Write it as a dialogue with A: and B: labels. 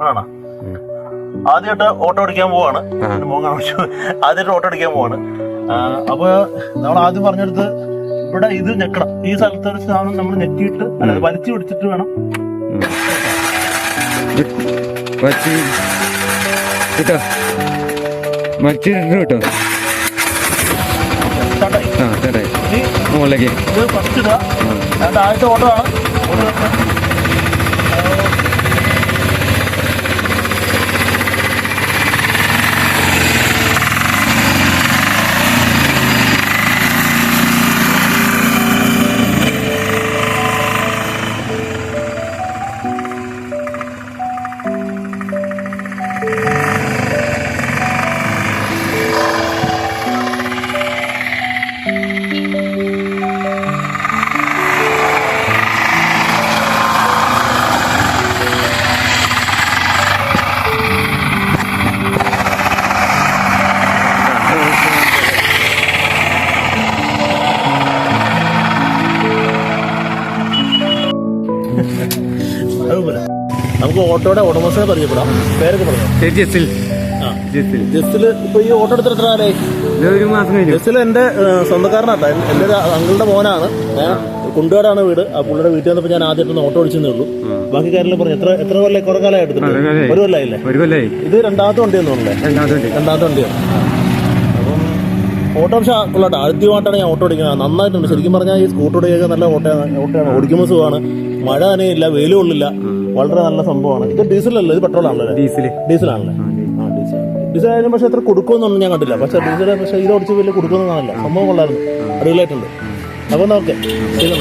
A: ആണോ? ആദ്യമായിട്ട് ഓട്ടോ അടിക്കാൻ പോവാണ്. ആദ്യമായിട്ട് ഓട്ടോ അടിക്കാൻ പോവാണ്. അപ്പൊ നമ്മൾ ആദ്യം പറഞ്ഞെടുത്ത് ഇവിടെ ഇത് ഞെക്കണം. ഈ സ്ഥലത്ത് ഒരു സാധനം നമ്മൾ ഞെക്കിയിട്ട് അല്ലാതെ വലിച്ചു പിടിച്ചിട്ട് വേണം.
B: കേട്ടോ കേട്ടോ മുകളിലേക്ക്
A: ഇത് ഫസ്റ്റ് ഇതാ. ആദ്യത്തെ ഓട്ടോ ആണ്. അതുപോലെ നമുക്ക് ഓട്ടോയുടെ ഉടമസ്ഥനെ പരിചയപ്പെടാം. പേരൊക്കെ പറഞ്ഞു. ജസ്സിൽ ഇപ്പൊ ഈ ഓട്ടോ എടുത്തിട്ട് എത്ര കാലമായി? ജസ്സിൽ എന്റെ സ്വന്തക്കാരനാട്ടാ. എന്റെ അങ്കിളുടെ മോനാണ്. കുണ്ടുകാടാണ് വീട്. ആ പുള്ളിയുടെ വീട്ടിൽ വന്നപ്പോ ഞാൻ ആദ്യമായിട്ടൊന്ന് ഓട്ടോ ഓടിച്ചേ ഉള്ളൂ. ബാക്കി കാര്യങ്ങൾ പറഞ്ഞു. എത്ര കൊല്ലം കുറെ കാലമായി എടുത്തിട്ട്? ഒരു കൊല്ലായില്ലേ? ഇത് രണ്ടാമത്തെ വണ്ടിയെന്ന് തോന്നുന്നല്ലേ? രണ്ടാമത്തെ വണ്ടിയാണ്. അപ്പം ഓട്ടോറിക്ഷ ഉള്ളതാ. ആദ്യമായിട്ടാണ് ഞാൻ ഓട്ടോ ഓടിക്കുന്നത്. നന്നായിട്ടുണ്ട്. ശരിക്കും പറഞ്ഞാൽ ഈ സ്കൂട്ടർ ഓടിക്കുക നല്ല ഓട്ടോയാണ്. ഓടിക്കുമ്പോൾ സുഖമാണ്. മഴ നനയില്ല, വെയിലും ഉള്ളില്ല. വളരെ നല്ല സംഭവമാണ്. ഇത് ഡീസലല്ലേ? ഇത് പെട്രോളാണല്ലേ? ഡീസലാണല്ലേ? ഡീസൽ ആയാലും പക്ഷെ അത്ര കൊടുക്കുമെന്നൊന്നും ഞാൻ കണ്ടില്ല. പക്ഷെ ഡീസൽ പക്ഷെ ഇത് ഓടിച്ച് വലിയ കൊടുക്കുമെന്ന് കാണില്ല. സംഭവം കൊള്ളായിരുന്നു. അടിപൊളിയായിട്ടുണ്ട്. അപ്പോൾ ഓക്കെ, ശരി.